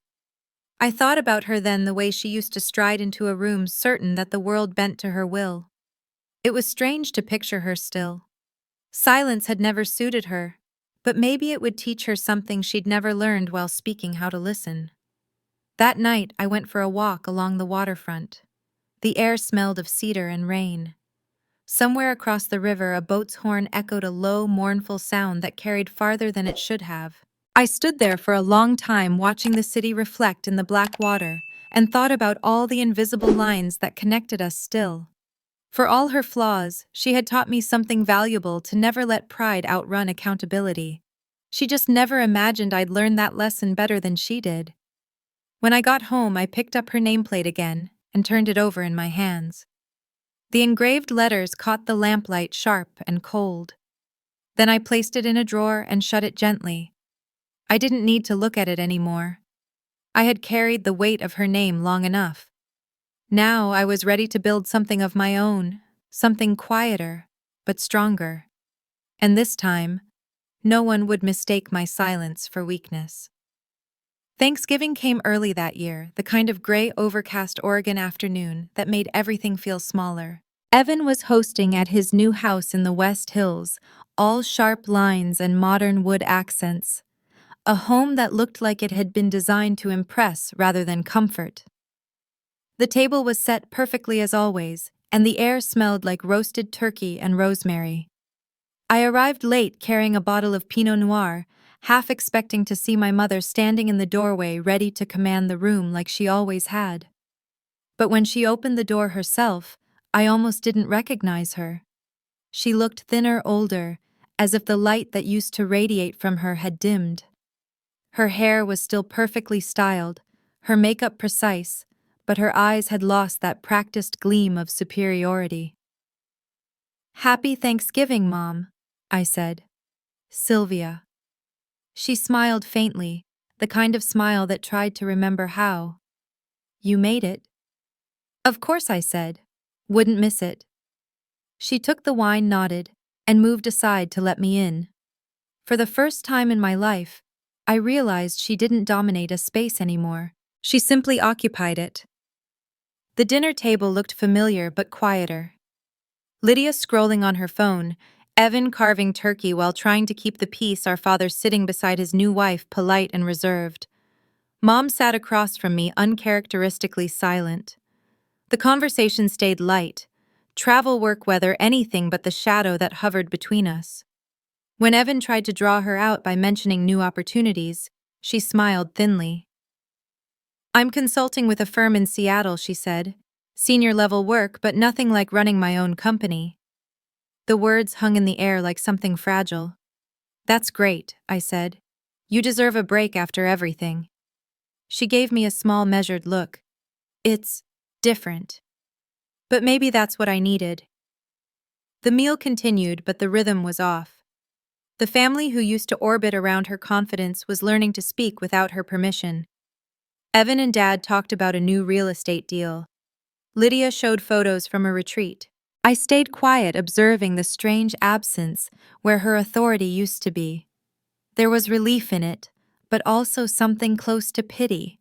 I thought about her then, the way she used to stride into a room certain that the world bent to her will. It was strange to picture her still. Silence had never suited her, but maybe it would teach her something she'd never learned while speaking how to listen. That night, I went for a walk along the waterfront. The air smelled of cedar and rain. Somewhere across the river, a boat's horn echoed a low, mournful sound that carried farther than it should have. I stood there for a long time, watching the city reflect in the black water, and thought about all the invisible lines that connected us still. For all her flaws, she had taught me something valuable: to never let pride outrun accountability. She just never imagined I'd learn that lesson better than she did. When I got home, I picked up her nameplate again and turned it over in my hands. The engraved letters caught the lamplight sharp and cold. Then I placed it in a drawer and shut it gently. I didn't need to look at it anymore. I had carried the weight of her name long enough. Now I was ready to build something of my own, something quieter, but stronger. And this time, no one would mistake my silence for weakness. Thanksgiving came early that year, the kind of gray, overcast Oregon afternoon that made everything feel smaller. Evan was hosting at his new house in the West Hills, all sharp lines and modern wood accents. A home that looked like it had been designed to impress rather than comfort. The table was set perfectly as always, and the air smelled like roasted turkey and rosemary. I arrived late carrying a bottle of Pinot Noir, half expecting to see my mother standing in the doorway ready to command the room like she always had. But when she opened the door herself, I almost didn't recognize her. She looked thinner, older, as if the light that used to radiate from her had dimmed. Her hair was still perfectly styled, her makeup precise, but her eyes had lost that practiced gleam of superiority. "Happy Thanksgiving, Mom," I said. "Sylvia." She smiled faintly, the kind of smile that tried to remember how. "You made it?" "Of course," I said. "Wouldn't miss it." She took the wine, nodded, and moved aside to let me in. For the first time in my life, I realized she didn't dominate a space anymore. She simply occupied it. The dinner table looked familiar but quieter. Lydia scrolling on her phone, Evan carving turkey while trying to keep the peace, our father sitting beside his new wife, polite and reserved. Mom sat across from me, uncharacteristically silent. The conversation stayed light. Travel, work, weather, anything but the shadow that hovered between us. When Evan tried to draw her out by mentioning new opportunities, she smiled thinly. "I'm consulting with a firm in Seattle," she said. "Senior-level work, but nothing like running my own company." The words hung in the air like something fragile. "That's great," I said. "You deserve a break after everything." She gave me a small, measured look. "It's different. But maybe that's what I needed." The meal continued, but the rhythm was off. The family who used to orbit around her confidence was learning to speak without her permission. Evan and Dad talked about a new real estate deal. Lydia showed photos from a retreat. I stayed quiet, observing the strange absence where her authority used to be. There was relief in it, but also something close to pity.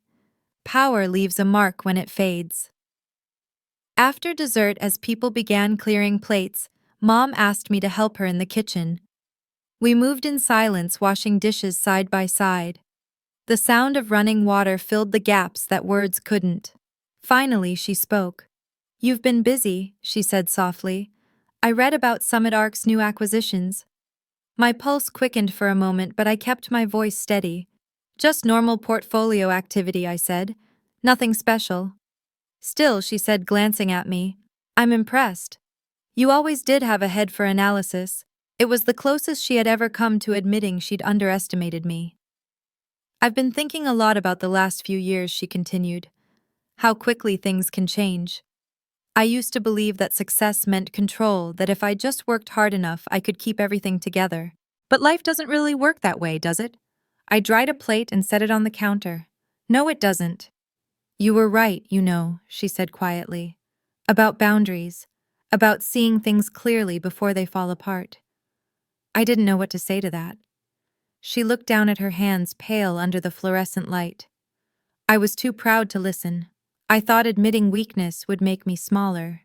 Power leaves a mark when it fades. After dessert, as people began clearing plates, Mom asked me to help her in the kitchen. We moved in silence, washing dishes side by side. The sound of running water filled the gaps that words couldn't. Finally, she spoke. "You've been busy," she said softly. "I read about Summit Ark's new acquisitions." My pulse quickened for a moment, but I kept my voice steady. "Just normal portfolio activity," I said. "Nothing special." "Still," she said, glancing at me, "I'm impressed. You always did have a head for analysis." It was the closest she had ever come to admitting she'd underestimated me. "I've been thinking a lot about the last few years," she continued. "How quickly things can change. I used to believe that success meant control, that if I just worked hard enough, I could keep everything together. But life doesn't really work that way, does it?" I dried a plate and set it on the counter. "No, it doesn't." "You were right, you know," she said quietly. "About boundaries. About seeing things clearly before they fall apart." I didn't know what to say to that. She looked down at her hands, pale under the fluorescent light. I was too proud to listen. I thought admitting weakness would make me smaller.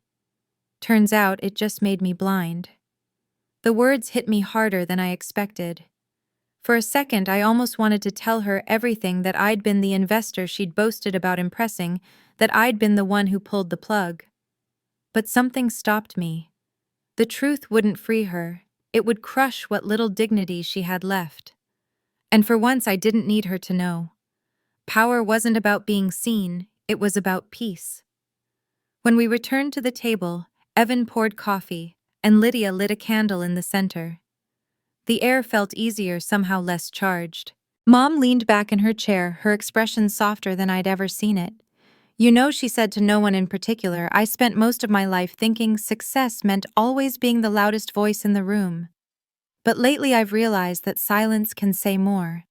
Turns out it just made me blind. The words hit me harder than I expected. For a second, I almost wanted to tell her everything, that I'd been the investor she'd boasted about impressing, that I'd been the one who pulled the plug. But something stopped me. The truth wouldn't free her. It would crush what little dignity she had left. And for once, I didn't need her to know. Power wasn't about being seen, it was about peace. When we returned to the table, Evan poured coffee, and Lydia lit a candle in the center. The air felt easier, somehow less charged. Mom leaned back in her chair, her expression softer than I'd ever seen it. You know, she said to no one in particular, I spent most of my life thinking success meant always being the loudest voice in the room. But lately I've realized that silence can say more.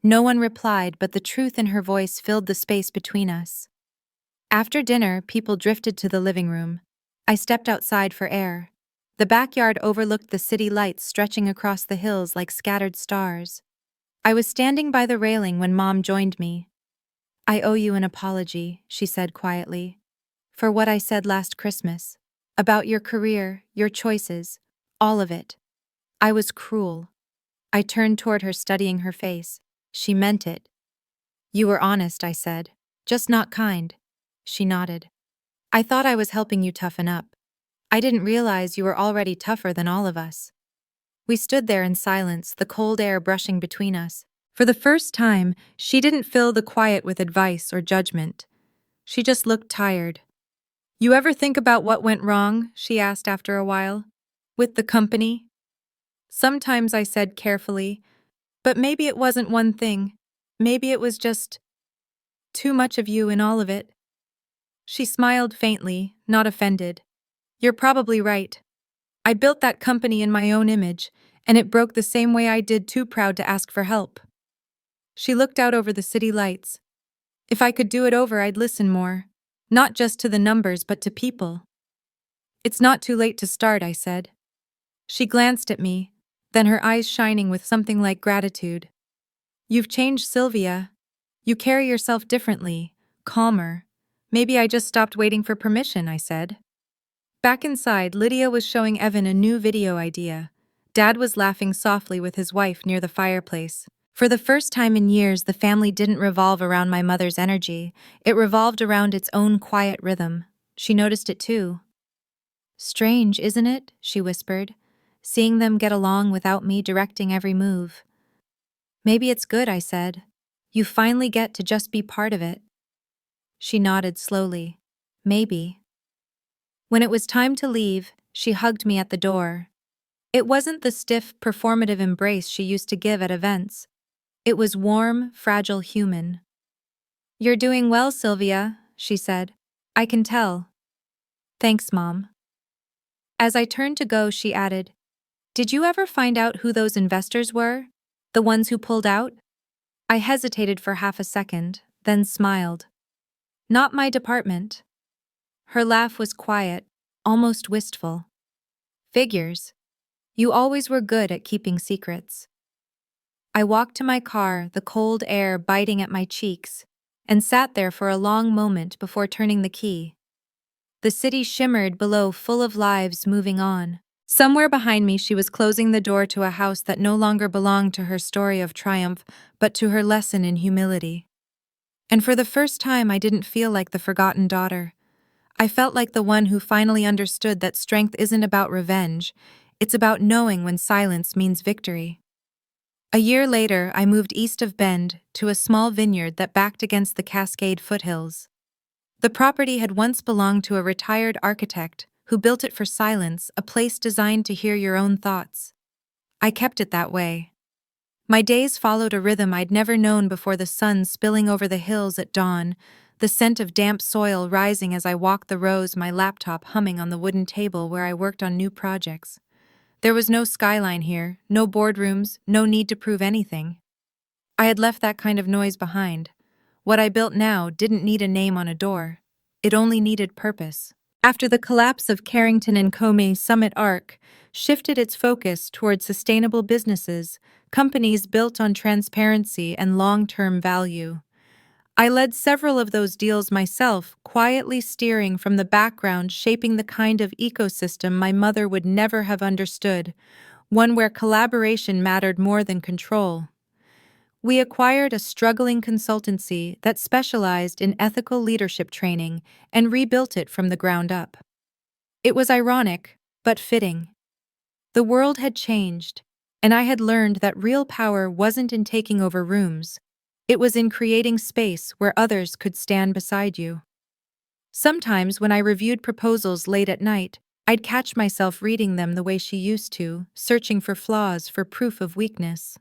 No one replied, but the truth in her voice filled the space between us. After dinner, people drifted to the living room. I stepped outside for air. The backyard overlooked the city lights stretching across the hills like scattered stars. I was standing by the railing when Mom joined me. I owe you an apology, she said quietly, for what I said last Christmas. About your career, your choices, all of it. I was cruel. I turned toward her, studying her face. She meant it. You were honest, I said. Just not kind. She nodded. I thought I was helping you toughen up. I didn't realize you were already tougher than all of us. We stood there in silence, the cold air brushing between us. For the first time, she didn't fill the quiet with advice or judgment. She just looked tired. You ever think about what went wrong? She asked after a while. With the company? Sometimes, I said carefully, but maybe it wasn't one thing. Maybe it was just too much of you in all of it. She smiled faintly, not offended. You're probably right. I built that company in my own image, and it broke the same way I did, too proud to ask for help. She looked out over the city lights. If I could do it over, I'd listen more. Not just to the numbers, but to people. It's not too late to start, I said. She glanced at me, then her eyes shining with something like gratitude. You've changed, Sylvia. You carry yourself differently, calmer. Maybe I just stopped waiting for permission, I said. Back inside, Lydia was showing Evan a new video idea. Dad was laughing softly with his wife near the fireplace. For the first time in years, the family didn't revolve around my mother's energy. It revolved around its own quiet rhythm. She noticed it too. Strange, isn't it? She whispered, seeing them get along without me directing every move. Maybe it's good, I said. You finally get to just be part of it. She nodded slowly. Maybe. When it was time to leave, she hugged me at the door. It wasn't the stiff, performative embrace she used to give at events. It was warm, fragile, human. You're doing well, Sylvia, she said. I can tell. Thanks, Mom. As I turned to go, she added, Did you ever find out who those investors were? The ones who pulled out? I hesitated for half a second, then smiled. Not my department. Her laugh was quiet, almost wistful. Figures. You always were good at keeping secrets. I walked to my car, the cold air biting at my cheeks, and sat there for a long moment before turning the key. The city shimmered below, full of lives moving on. Somewhere behind me, she was closing the door to a house that no longer belonged to her story of triumph, but to her lesson in humility. And for the first time, I didn't feel like the forgotten daughter. I felt like the one who finally understood that strength isn't about revenge, it's about knowing when silence means victory. A year later, I moved east of Bend to a small vineyard that backed against the Cascade foothills. The property had once belonged to a retired architect who built it for silence, a place designed to hear your own thoughts. I kept it that way. My days followed a rhythm I'd never known before, the sun spilling over the hills at dawn, the scent of damp soil rising as I walked the rows, my laptop humming on the wooden table where I worked on new projects. There was no skyline here, no boardrooms, no need to prove anything. I had left that kind of noise behind. What I built now didn't need a name on a door. It only needed purpose. After the collapse of Carrington and Comey's Summit Arc, shifted its focus toward sustainable businesses, companies built on transparency and long-term value. I led several of those deals myself, quietly steering from the background, shaping the kind of ecosystem my mother would never have understood, one where collaboration mattered more than control. We acquired a struggling consultancy that specialized in ethical leadership training and rebuilt it from the ground up. It was ironic, but fitting. The world had changed, and I had learned that real power wasn't in taking over rooms. It was in creating space where others could stand beside you. Sometimes when I reviewed proposals late at night, I'd catch myself reading them the way she used to, searching for flaws, for proof of weakness.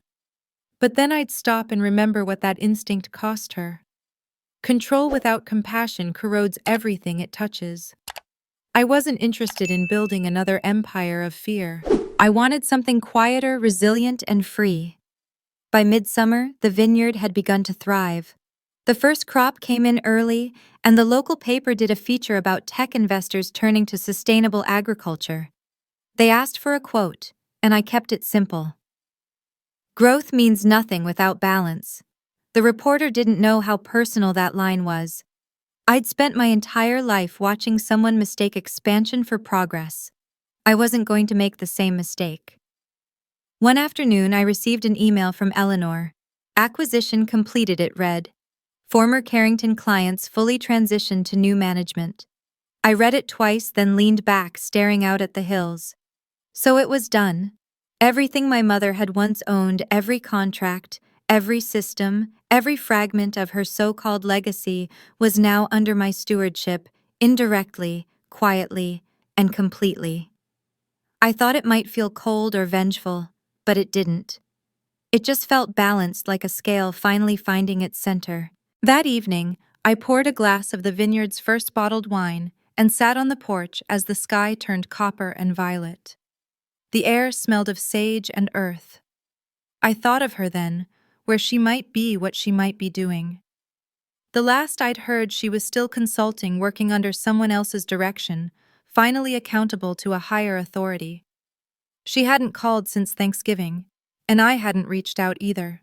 But then I'd stop and remember what that instinct cost her. Control without compassion corrodes everything it touches. I wasn't interested in building another empire of fear. I wanted something quieter, resilient, and free. By midsummer, the vineyard had begun to thrive. The first crop came in early, and the local paper did a feature about tech investors turning to sustainable agriculture. They asked for a quote, and I kept it simple. Growth means nothing without balance. The reporter didn't know how personal that line was. I'd spent my entire life watching someone mistake expansion for progress. I wasn't going to make the same mistake. One afternoon, I received an email from Eleanor. Acquisition completed, it read. Former Carrington clients fully transitioned to new management. I read it twice, then leaned back, staring out at the hills. So it was done. Everything my mother had once owned, every contract, every system, every fragment of her so-called legacy was now under my stewardship, indirectly, quietly, and completely. I thought it might feel cold or vengeful, but it didn't. It just felt balanced, like a scale finally finding its center. That evening, I poured a glass of the vineyard's first bottled wine and sat on the porch as the sky turned copper and violet. The air smelled of sage and earth. I thought of her then, where she might be, what she might be doing. The last I'd heard, she was still consulting, working under someone else's direction, finally accountable to a higher authority. She hadn't called since Thanksgiving, and I hadn't reached out either.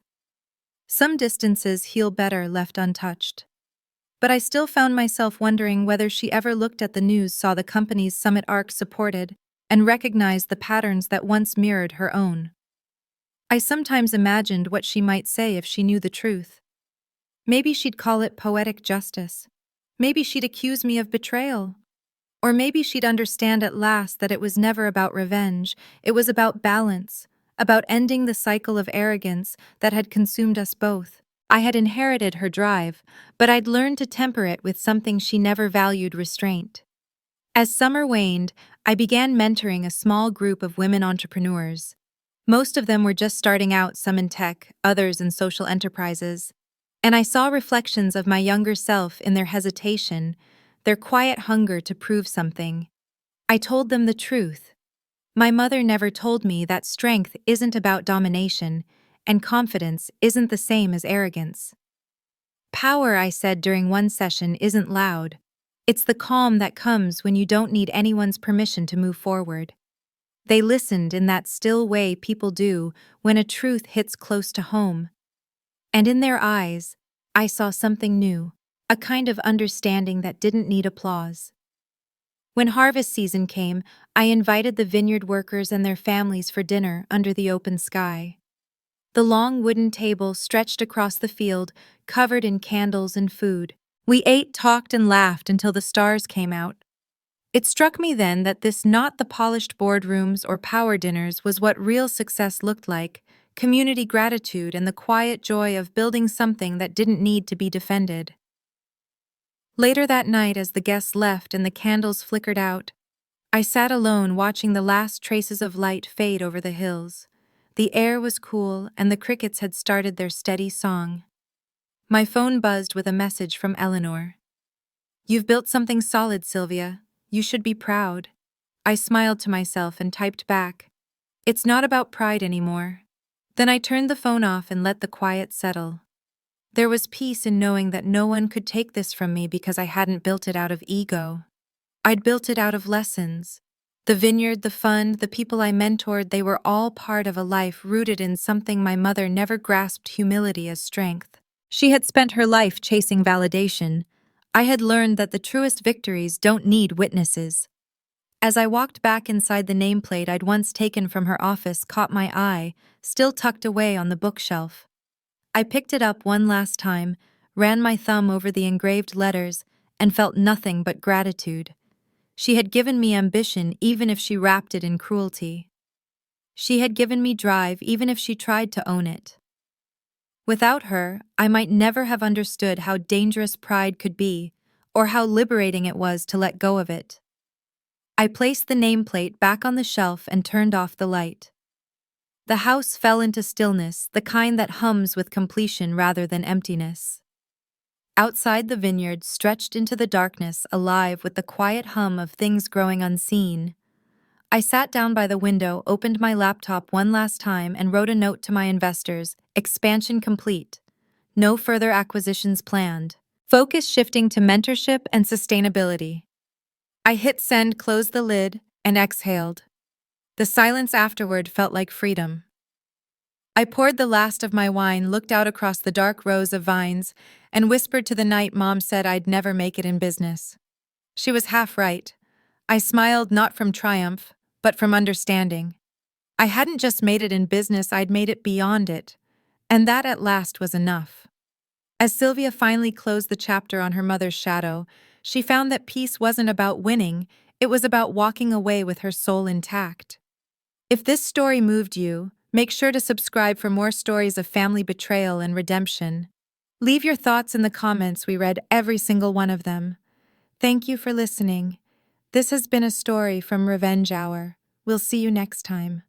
Some distances heal better left untouched. But I still found myself wondering whether she ever looked at the news, saw the company's summit arc supported, and recognized the patterns that once mirrored her own. I sometimes imagined what she might say if she knew the truth. Maybe she'd call it poetic justice. Maybe she'd accuse me of betrayal. Or maybe she'd understand at last that it was never about revenge, it was about balance, about ending the cycle of arrogance that had consumed us both. I had inherited her drive, but I'd learned to temper it with something she never valued: restraint. As summer waned, I began mentoring a small group of women entrepreneurs. Most of them were just starting out, some in tech, others in social enterprises. And I saw reflections of my younger self in their hesitation, their quiet hunger to prove something. I told them the truth. My mother never told me that strength isn't about domination, and confidence isn't the same as arrogance. Power, I said during one session, isn't loud. It's the calm that comes when you don't need anyone's permission to move forward. They listened in that still way people do when a truth hits close to home. And in their eyes, I saw something new, a kind of understanding that didn't need applause. When harvest season came, I invited the vineyard workers and their families for dinner under the open sky. The long wooden table stretched across the field, covered in candles and food. We ate, talked, and laughed until the stars came out. It struck me then that this, not the polished boardrooms or power dinners, was what real success looked like: community gratitude and the quiet joy of building something that didn't need to be defended. Later that night, as the guests left and the candles flickered out, I sat alone watching the last traces of light fade over the hills. The air was cool, and the crickets had started their steady song. My phone buzzed with a message from Eleanor. "You've built something solid, Sylvia. You should be proud." I smiled to myself and typed back, "It's not about pride anymore." Then I turned the phone off and let the quiet settle. There was peace in knowing that no one could take this from me because I hadn't built it out of ego. I'd built it out of lessons. The vineyard, the fund, the people I mentored, they were all part of a life rooted in something my mother never grasped: humility as strength. She had spent her life chasing validation. I had learned that the truest victories don't need witnesses. As I walked back inside, the nameplate I'd once taken from her office caught my eye, still tucked away on the bookshelf. I picked it up one last time, ran my thumb over the engraved letters, and felt nothing but gratitude. She had given me ambition even if she wrapped it in cruelty. She had given me drive even if she tried to own it. Without her, I might never have understood how dangerous pride could be, or how liberating it was to let go of it. I placed the nameplate back on the shelf and turned off the light. The house fell into stillness, the kind that hums with completion rather than emptiness. Outside, the vineyard stretched into the darkness, alive with the quiet hum of things growing unseen. I sat down by the window, opened my laptop one last time, and wrote a note to my investors: expansion complete. No further acquisitions planned. Focus shifting to mentorship and sustainability. I hit send, closed the lid, and exhaled. The silence afterward felt like freedom. I poured the last of my wine, looked out across the dark rows of vines, and whispered to the night Mom said I'd never make it in business. She was half right. I smiled, not from triumph, but from understanding. I hadn't just made it in business, I'd made it beyond it. And that at last was enough. As Sylvia finally closed the chapter on her mother's shadow, she found that peace wasn't about winning, it was about walking away with her soul intact. If this story moved you, make sure to subscribe for more stories of family betrayal and redemption. Leave your thoughts in the comments, we read every single one of them. Thank you for listening. This has been a story from Revenge Hour. We'll see you next time.